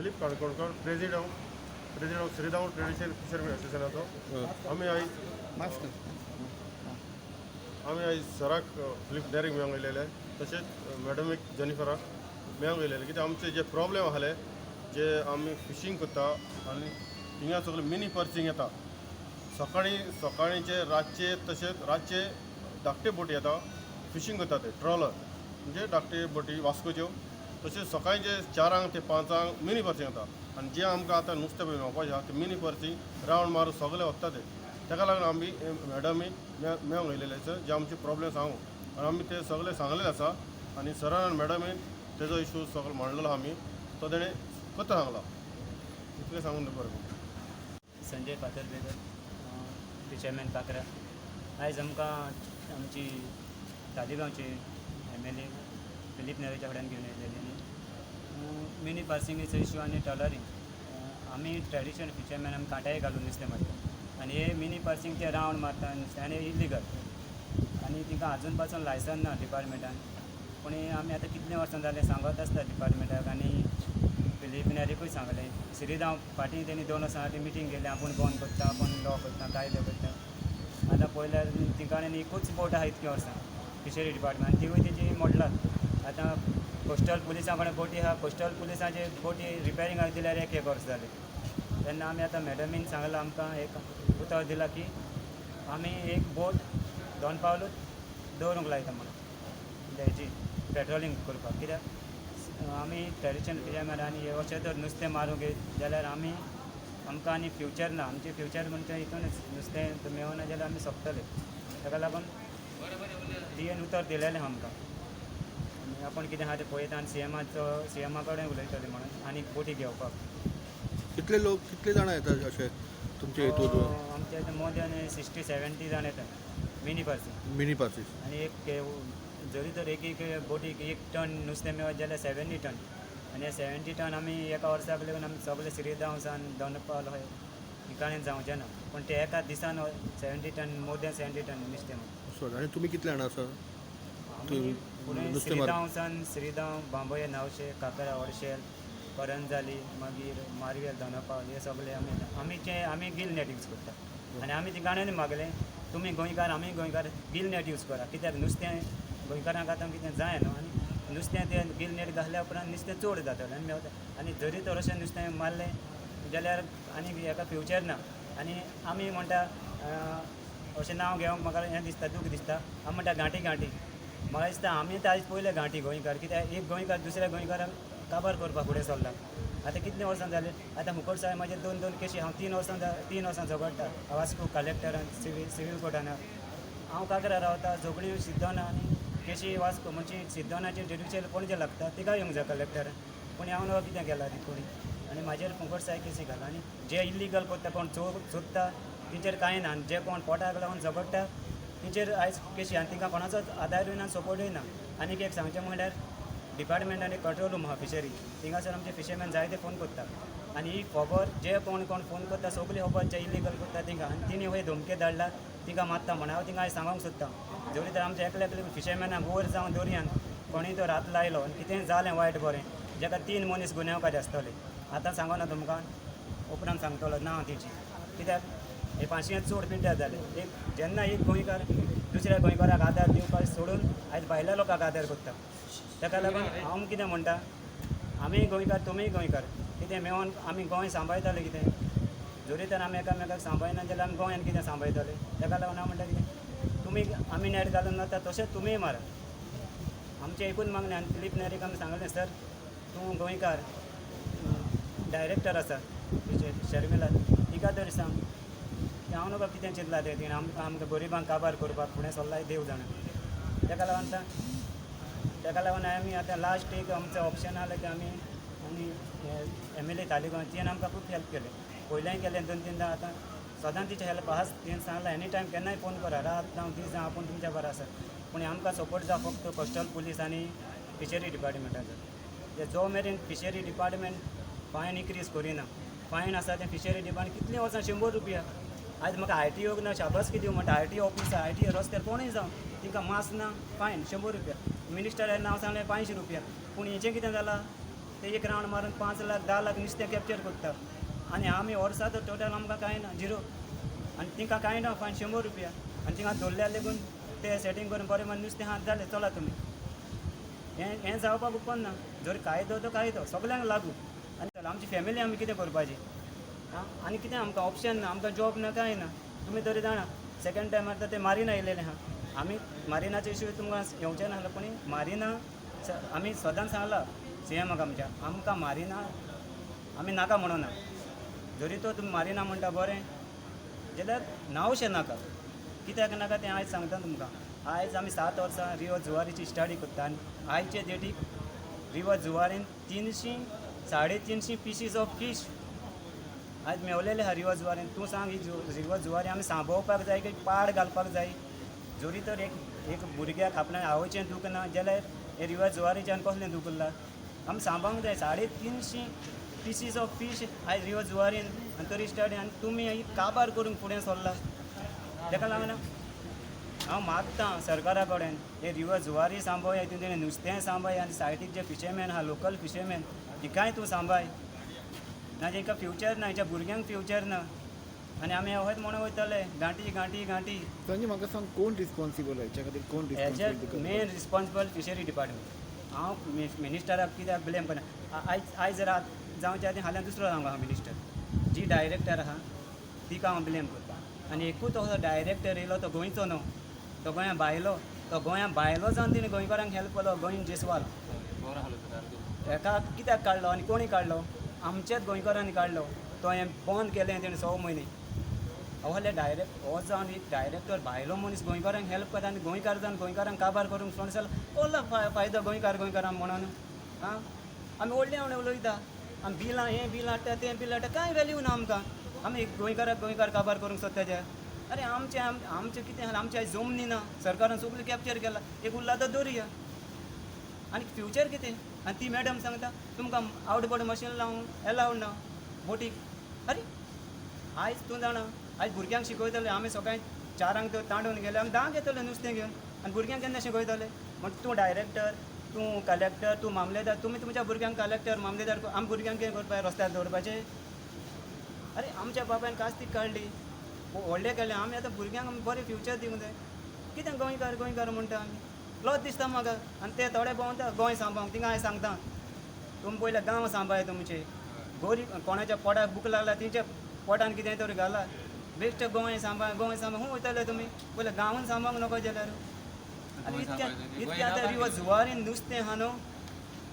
Philip Kankonkar president of Shriram traditional fisherman असोसिएशनाचो आम्ही आयज सराक फिलीप डॅरिक मेळोंक येयलेले तशेंच मॅडमीक जेनिफराक मेळोंक येयलेले कित्याक आमचे जे प्रॉब्लेम आसले जे आमी फिशींग करता आनी हिंगा सगळे मिनी पर्सिंग येता सकाळीचे रातचे तशेंच रातचे धाकटे बोटी येता फिशींग करता ते ट्रॉलर म्हणजे धाकटे बोटी वास्कोच्यो तशेंच सकाळचे 4 ते 5 मिनी पर्सिंग येता आनी जे आमकां आतां नुस्तें मेळपाचें आसा ते मिनी पर्सिंग रावंड मारून सगळे वता ते ताका लागून आमी मॅडमी मेळोंक येयलेले जे आमचे प्रॉब्लेम सांगू आनी आमी ते सगळे सांगलेले आसा आनी सरान आनी मॅडमीन तेजो इशू सगळो मांडलेलो आहा आमी तो तेणें कथा सांगला इतलें सांगून बरें संजय फातर्पेकर फिशरमॅन काकरा आयज आमकां आमची तालिगांवचे MLA फिलीप नेवेच्या कडेन घेवन येयलेली आनी मिनी पार्सिंगेचो इशू आनी ट्रॉलरींग आमी ट्रेडिशनल फिशरमॅन आमी कांटाळे घालून नुस्तें मारता आनी हे मिनी पार्सिंग ते रावंड मारता आनी इल्लीगल आनी तिंका आजून पासून लायसन ना डिपार्टमेंटान पूण आमी आतां कितले वर्सां जाले सांगत आसता डिपार्टमेंटाक आनी फिलीप नेरीकूय सांगलें श्रीराम फाटीं तेणी 2 वर्सां आदी मिटींग केली आपूण बंद करता आपूण लॉ करता कायदे करता आतां पयल्यार तिका एकूच बोट आहा इतके वर्सां फिशरी डिपार्टमेंट तिवूय तेजी मोडलात आतां कोस्टल पुलिसां कडेन बोटी आहा कोस्टल पुलिसांचे बोटी रिपेरिंगाक दिल्यार एक वर्स जालें तेन्ना आमी आतां मॅडमीन सांगलां आमकां एक उतर दिला की आमी एक बोट 2 पावलूच दवरूंक लायता म्हणून हेजी पेट्रोलिंग करपाक कित्याक आमी ट्रेडिशनल फिशरमॅन आनी अशें तर नुस्तें मारूंक येत जाल्यार आमकां आनी फ्युचर ना आमचें फ्युचर म्हणजे हितूनच नुस्तें मेळना जाल्यार आमी सोंपतले ताका लागून DN उतर दिलेलें आमकां आनी आपूण कितें आहा तें पळयता आनी CMA कडेन उलयतले म्हणून आनी बोटी घेवपाक कितले जाणां येतात अशें तुमचे हितून आमचे आतां मोर दॅन 60-70 जाण येतात मिनी पार्सीस आनी एक जरी तर एक बोटीक 1 टन नुस्तें मेळत जाल्यार 70 टन आनी हे 70 टन आमी एका वर्साक लागून आमी सगळे श्रीरामसान दोनपावल हय ठिकाणेन जावचें ना पूण ते एका दिसान 70 टन मोर दॅन 70 टन नुस्तें आनी तुमी कितले जाणां आसा श्रीरामसान श्रीराम बांबोये नावशे काकरा ओडशेल करंजाली मागीर मारवेल दोनपावल हे सगळे आमी गिल नेट यूज करता आनी आमी तिकाणेन मागलें तुमी गोंयकार आमी गोंयकार गिल नेट यूज करा कित्याक नुस्तें गोंयकारांक आतां कितें जाय न्हू आनी नुस्तें तें गिल नेट घातल्या उपरांत नुस्तें चड जातलें आनी मेवता आनी जरी तर अशें नुस्तें मारलें जाल्यार आनी हेका फ्युचर ना आनी आमी म्हणटा अशें नांव घेवंक म्हाका हें दिसता दूख दिसता आमी म्हणटा घांटी म्हाका दिसता आमी आयज पयले घांटी गोंयकार कित्याक एक गोंयकार दुसऱ्या गोंयकाराक काबार करपाक फुडें सरला आतां कितले वर्सां जाले आतां मुकोट साहेब म्हाजे 2 केशी हांव 3 वर्सां झगडटा वास्को कलेक्टरान सिवील कोर्टान हांव काकरा रावता झगडी सिद्धोना आनी केशी वास्को म्हणजे सिद्धोनाचेर ज्युडिशियल पणजे लागता तिका येवंक जाय कलेक्टरान पूण हांव न्हू कितें केलां ती कोणी आनी म्हाजेर मुकोट साहेब केसी घाला आनी जे इल्लीगल करता कोण सोदता तेंचेर कांय ना आनी जे कोण पोटाक लागून झगडटा तेंचेर आयज केशी आनी तिंका कोणाचोच आदारूय ना सपोर्टूय ना आनीक एक सांगचें म्हणल्यार डिपार्टमेंटान एक कंट्रोल रूम आहा फिशरी थिंगासर आमचे फिशरमॅन जायते फोन करता आनी ही खबर जे कोण फोन करता सगळी खबर जे इल्लीगल करता तिंका आनी तिणी हे धमके धाडला तिंका मारता म्हणून हांव तिंका आयज सांगूंक सोदता जरी तर आमच्या एकले फिशरमॅनाक वयर जावन दर्यान कोणीय तो रात लायलो आनी कितेंय जालें वायट बरें जाका 3 मनीस गुन्यांवकार आसतले आतां सांगना तुमकां उपरांत सांगतलो ना तिची कित्याक हे 500 चड पिड्ड्यार जाले जेन्ना एक गोंयकार दुसऱ्या गोंयकाराक आदार दिवपाक सोडून आयज भायल्या लोकांक आदार करता ताका लागून हांव कितें म्हणटा आमी गोंयकार तुमीय गोंयकार कितें मेळोन आमी गोंय सांबाळटाले कितें जरी तर आमी एकामेकाक सांबाळना जाल्यार आमी गोंयान कितें सांबाळटले ताका लागून हांव म्हणटा कितें तुमी आमी नेट घालून वता तशेंच तुमीय मारा आमचें एकूच मागणें आनी फिलीप नेरीक आमी सांगलें सर तूं गोंयकार डायरेक्टर आसा शर्मिला तिका तरी सांग हांव नका कितें चिंतलां तें तिणें आमकां गरिबांक काबार करपाक फुडें सरलाय देव जाणा ताका लागून आमी आतां लास्ट एक आमचो ऑप्शन आसलें की आमी MLA तालिगांव तिणें आमकां खूब हेल्प केलें पयलेंय केलें 2-3दां आतां सदां तिचें हेल्प आहाच तिणें सांगलां एनी टायम केन्नाय फोन करा रात जावं दीस जावं आपूण तुमच्या बरो आसा पूण आमकां सपोर्ट जाय फक्त कोस्टल पुलीस आनी फिशरी डिपार्टमेंटाचो जो मेरेन फिशरी डिपार्टमेंट फायन इनक्रीज करिना फायन आसा तें फिशरी डिपार्टमेंट कितले वर्सां 100 रुपया आयज म्हाका ITOक ना शाबासकी दिवं म्हणटा ITO ऑफिस आहा ITO रस्त्यार कोणूय जावं तिंका मास ना फायन 100 रुपया मिनिस्टरान नांव सांगलें 500 रुपया पूण हेचें कितें जालां ते एक रावंड मारून 5 लाख 10 लाख नुस्तें कॅप्चर करता आनी आमी वर्सा तर टोटल आमकां कांय ना झिरो आनी तिंका कांय ना फायन 100 रुपया आनी तिंगा दवरल्या लेगून ते सेटींग करून बरें मारून नुस्तें हात जालें चला तुमी हें जावपाक उपना जर कायदो तो कायदो सगल्यांक लागू आनी आमची फॅमिली आमी कितें करपाची आं आनी कितें आमकां ऑप्शन ना आमकां जॉब ना कांय ना तुमी तरी जाणा सेकंड टायम आतां ते मारिना येयलेले आहा आमी मारिनाचे इशू तुमकां येवचें नासलें पूण मारिना आमी सदांच सांगला सीएमाक आमच्या आमकां मारिना आमी नाका म्हणून ना जरी तो तुमी मारिना म्हणटा बरें जाल्यार नांवशें नाका कित्याक नाका तें आयज सांगता तुमकां आयज आमी 7 वर्सां रिवर जुवारीची स्टडी करता आनी आयचे डेटीक रिवर जुवारीन 300-350 पीसीस ऑफ फीश आयज मेवलेले आहा रिवर जुवारीन तूं सांग ही रिवर जुवारी आमी सांबाळपाक जाय की पाड घालपाक जाय जरी तर एक भुरग्याक आपल्या आवयचें दूख ना जाल्यार हे रिवर जुवारीच्यान कसलें दूख उरलां आमी सांबाळूंक जाय 350 पीसीस ऑफ फीश आयज रिवर जुवारीन आनी तरी स्टडी आनी तुमी ही काबार करून फुडें सरला ताका लागून हांव मागतां सरकारा कडेन हे रिवर जुवारी सांबाळ तेणें नुस्तें सांबाळ आनी सायडीक जे फिशरमॅन आहा लोकल फिशरमॅन तिकाय तूं सांबाळ ना जेंका फ्युचर ना हेच्या भुरग्यांक फ्युचर ना आनी आमी हयच म्हणून वयतले गांठी गांठी गांठी संजय म्हाका सांग कोण रिस्पॉन्सिबल हेच्या खातीर कोण हेजे responsible main responsible fishery department हांव मिनिस्टराक कित्याक ब्लेम करना आयज जर जावच्या आदी हाल्यार दुसरो सांगता हांव मिनिस्टर जी डायरेक्टर आहा तिका हांव ब्लेम करता आनी एकूच असो डायरेक्टर येयलो तो गोंयचो न्हू तो गोंया भायलो तो गोंया भायलो जावन तिणें गोंयकारांक हेल्प केलो गोंयन जेसवाल हेका कित्याक काडलो आनी कोणी काडलो आमच्याच गोंयकारांनी काडलो तो हें बंद केलें तेणें 6 म्हयने अहले हो जावन एक डायरेक्टर भायलो मनीस गोंयकारांक हेल्प करता आनी गोंयकार जावन गोंयकारांक काबार करूंक फुडें चल ओला फायदो गोंयकारांक म्हणून आं आमी व्हडलें उलयता आमी बिलां हें बील हाडटा तें बील हाडटा कांय वॅल्यू ना आमकां आमी गोंयकार काबार करूंक सोदता ते अरे आमचें कितें आमची आयज जमनी ना सरकारान सगळें कॅप्चर केला एक उरला तो दर्या आनी फ्युचर कितें आनी ती मॅडम सांगता तुमकां आवटबोर्ड मशीन लावंक एलावड ना बोटीक अरे आयज तूं जाणा आयज भुरग्यांक शिकयतले आमी सकाळीं 4 तांडून गेले आमी 10 येतले नुस्तें घेवन आनी भुरग्यांक केन्ना शिकयतले म्हण तूं डायरेक्टर तूं कलेक्टर तूं मामलेदार तुमी तुमच्या भुरग्यांक कलेक्टर मामलेदार आमी भुरग्यांक कितें करपाक रस्त्यार दवरपाचें अरे आमच्या बाबायन कास्तीक काडली व्हडलें केलें आमी आतां भुरग्यांक आमी बरें फ्युचर दिवंक जाय कितें गोंयकार म्हणटा आमी लज दिसता म्हाका आनी ते थोडे भोंवता गोंय सांबाळूंक थिंगा हांवें सांगता तुमी पयले गांव सांबाळ तुमचे गोरी कोणाच्या पोटाक भूक लागला तेंच्या पोटान कितें तरी घाला बेश्टे गोंय सांबाळ हूं वयतले तुमी पयले गांवांत सांबाळूंक नको जाल्यार आनी इतकें आतां रिवर जुवारीन नुस्तें आहा न्हू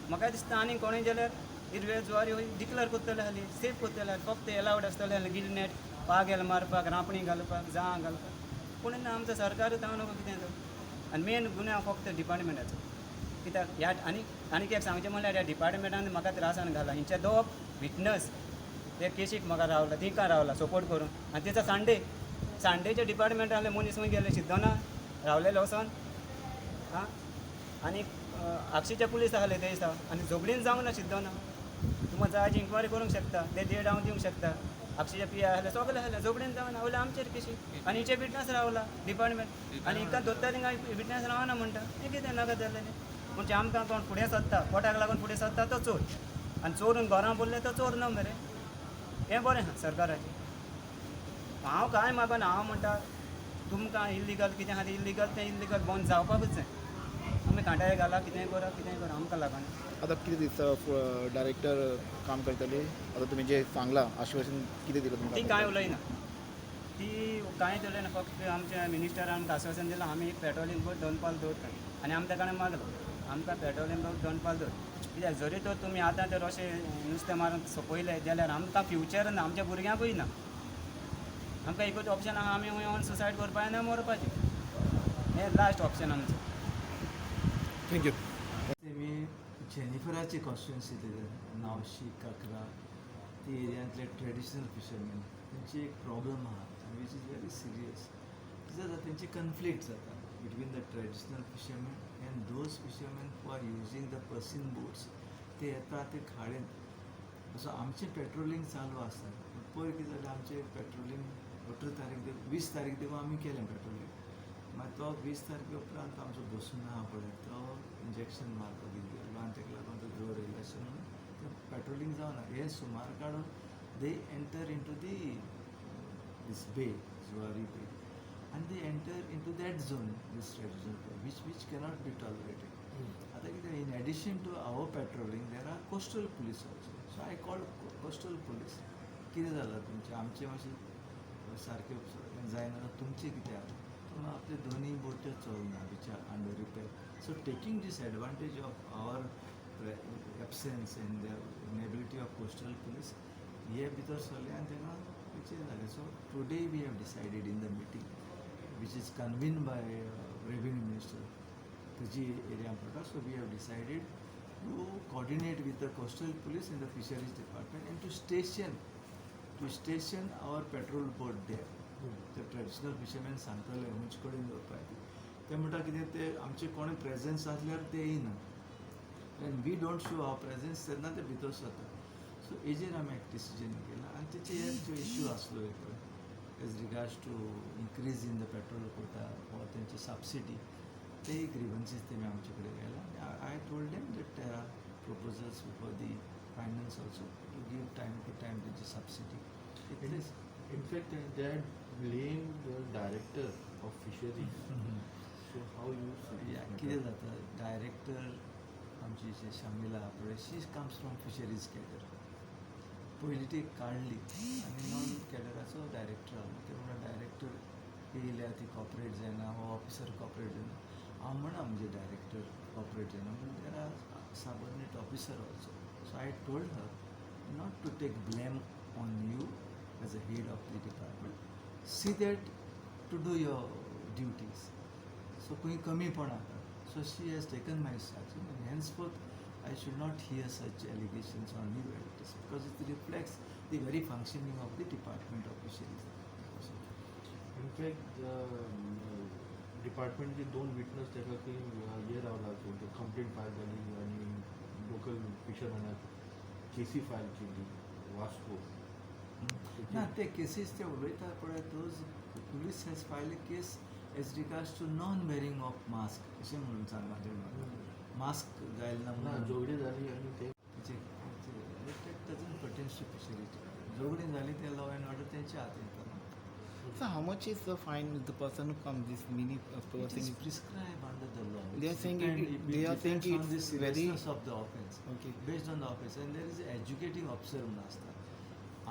म्हाका दिसता आनी कोणें जाल्यार हिरवे जुवारी डिक्लेअर करतले हाली सेफ करतले फक्त एलावड आसतले हाली गिल नॅट पागेल मारपाक रांपणी घालपाक जां घालपाक पूण आमचो सरकारूच हांव नको कितें तो आनी मेन गुन्यांव फक्त डिपार्टमेंटाचो कित्याक ह्या आनी एक सांगचें म्हणल्यार ह्या डिपार्टमेंटान म्हाका त्रासान घाला हेंचे दोग विटनस ते केशीक म्हाका रावला तिका रावला सपोर्ट करून आनी तेचो सांडेच्या डिपार्टमेंटांतले मनीस खंय गेले सिद्धोना रावलेले वचोन आं आनी आक्षीचे पुलीस आहले ते दिसा आनी झगडीन जावंक ना सिद्धोना तुमकां जाय इन्क्वायरी करूंक शकता ते डेट हांव दिवंक शकता आक्षीचे पी आहले सगळे आहले झगडीन जावं ना वयले आमचेर केशी आनी हिचे विटनस रावला डिपार्टमेंट आनी हिका धरता थिंगा विटनस रावना म्हणटा हें कितें नाका जाल्लें म्हणजे आमकां कोण फुडें सरता पोटाक लागून फुडें सरता तो चोर आनी चोरून घरां बोरले तो चोर न्हू मरे हें बरें आहा सरकाराचें हांव कांय मागना हांव म्हणटा तुमकां इल्लिगल कितें आहा तें इल्लिगल बंद जावपाकूच जाय आमी कांटाळे घाला कितेंय करा आमकां लागना आता कितें दिसता डायरेक्टर काम करतली आता तुम्ही जे सांगला आश्वासन कितें दिलं ती तुमकां कांय उलयना ती कांय उलयना फक्त आमच्या मिनिस्टरान आमकां आश्वासन दिलां आमी एक पेट्रोलिंग बोट दोनपाल दवरता आनी आमी ताका मागलो आमकां पेट्रोलिंग बोट दोनपाल दवर कित्याक जरी तर तुमी आतां तर अशें नुस्तें मारून सोंपयलें जाल्यार आमकां फ्युचर ना आमच्या भुरग्यांकूय ना आमकां एकूच ऑप्शन आहा आमी खंय सुसायड करपाचें ना मरपाचें हें लास्ट ऑप्शन आमचें थँक्यू मी जेनिफराची कॉन्स्टिट्युन्सी नावशी काकरा ती एरियांतले ट्रेडिशनल फिशरमॅन तेंची एक प्रॉब्लम आहा वीच इज व्हेरी सिरियस जाता तेंची कन्फ्लिक्ट जाता between the traditional fisherman end those fisherman who are using the purse seine boats ते येता ते खाडेन सो आमचें पेट्रोलिंग चालू आसा पयर कितें जालें आमचें पेट्रोलिंग 18 तारीख 20 तारीख देवा आमी केलें पेट्रोलिंग मागीर तो 20 तारखे उपरांत आमचो बसून आहा पळय तो इंजेक्शन मारपाक गेलो आनी ताका लागून तो दवरयलो अशें म्हणून पेट्रोलिंग जावना हे सुमार काडून they enter into the this bay, Zuari Bay, and they enter into that zone, this traditional bay, which cannot be tolerated. आता कितें in addition to our patrolling, there are coastal police also. So I called coastal police. कितें जालां तुमचें आमचें मातशें सारकें जायना तुमचें कितें आहा पूण आपले दोनूय बोट्यो चलना which are under repair. So taking this advantage of our absence and the inability of coastal police, हे भितर सरले आनी तेन्ना विचय जालें. So today we have decided in the meeting, which is convened by revenue minister, Taji area Pata. So we have decided to coordinate with the coastal police and the fisheries department and to station our patrol boat there. The traditional fishermen सांगतले हुंच कडेन दवरपाक ते म्हणटा कितें ते आमचे कोणी प्रेझेंस आसल्यार ते येयना and we don't show our presence तेन्ना ते भितर सरता. सो हेजेर आमी एक डिसिजन केला आनी तेचे जो इश्यू आसलो as regards to increase in the petrol quota वा तेंचे सबसिडी ते ग्रीवन्सीस तेमी आमचे कडेन गेला. I told them that there are proposals before the finance also to give time to time तेंची सबसिडी. इतलेंच. In fact, they had blamed the director of fisheries. So how you see या this कितें matter? जाता director आमची जे शमिला पळय शी comes from fisheries cadre. पयलीं ती काडली आनी नॉन कॅडराचो डायरेक्टर आसलो. ते म्हणून डायरेक्टर येयल्या ती कॉपरेट जायना हो ऑफिसर कॉपरेट जायना. हांव म्हणा म्हणजे डायरेक्टर कॉपरेट जायना पूण there are subordinate officer also. So I told her not to take blame on you as a head of the department. See that to do your duties. सो खंय कमीपण आसा. So she has taken my instruction and henceforth I should not hear such allegations on you because it reflects the very functioning of the Department of Fisheries. In fact, डिपार्टमेंटचे दोन witness ताका की हे रावला की कंप्लेंट फायल जाली आनी local फिशरमॅनाक केसी file केली वास्को. ना ते केसीस ते उलयता पळय those police has filed a case as regards to non wearing of mask अशें म्हणून सांगलां ते मास्क घालना ना म्हणून जोगडी जाली आनी ते डजंट पर्टेन्स टू फिशरीज. झगडीं जाली ते लॉ एंड ऑर्डर तेंच्या हातीन येता. So how much is the fine if the person who comes, this mini It person is is prescribed under the law. They are saying they are saying depends on the it's very seriousness of the offence. okay. Based on the offence, and there is an educating officer म्हणून आसता.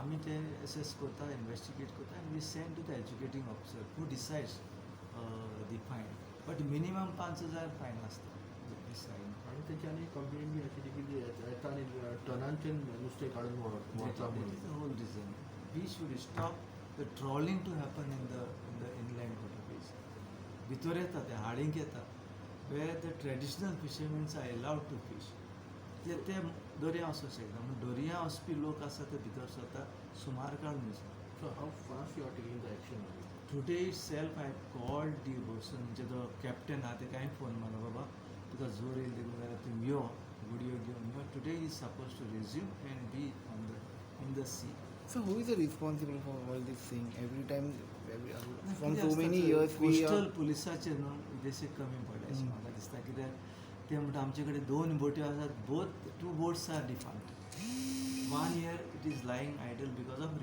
आमी ते assess करता, investigate करता, and we send to the educating officer who decides the fine. But minimum 5,000 fine आसता. Decide. आणि त्याची आनी कंप्लेंट बी आशिल्ली की येता आनी टनांचे नुस्तें काडून व्हरता That म्हणून. is the whole reason. We should stop the trawling to happen in the inland waterways. भितर येता ते हाडींक येता where the traditional fishermen are allowed to fish. ते दर्या वचूंक शकता पूण दर्या वचपी लोक आसा ते भितर सरता सुमार काळ news. So how fast you are taking the action on it? Today itself I called the bosun म्हणजे जो कॅप्टन आहा ते काय फोन मारलो बाबा तुका जोर येयली देखून जाल्यार तुमी यो गुडयो घेवन यो. Today is suppose to resume and be in the sea. So who is responsible for all this thing? Every time, from कितें so आसता many ते years we कोस्टल are. पुलिसाचे न्हू इदेशे कमी पडले म्हाका दिसता कित्याक ते म्हणटा आमचे कडेन 2 बोट्यो आसात. Both 2 boats are default. 1 year it is lying idle because of